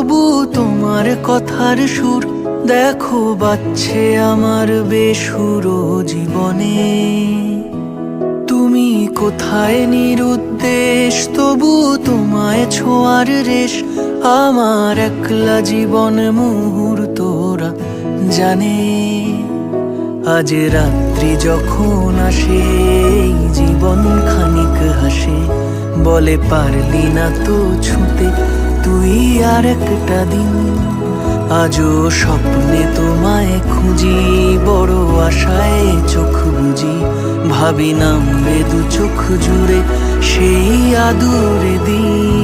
তবু তোমার কথার সুর দেখো বাজছে আমার বেসুরো জীবনে। তুমি কোথায় নিরুদ্দেশ, তবু তোমায় ছোঁয়ার রেশ আমার একলা জীবন মুহূর্তরা জানে। আজ রাত্রি যখন আসে এই জীবন খানিক হাসে, বলে পারলি না তো ছুঁতে তুই আর একটা দিন। আজও স্বপ্নে তোমায় খুঁজি, বড় আশায় চোখ বুঝি, ভাবি নামবে দু চোখ জুড়ে সেই আদুরে দিন।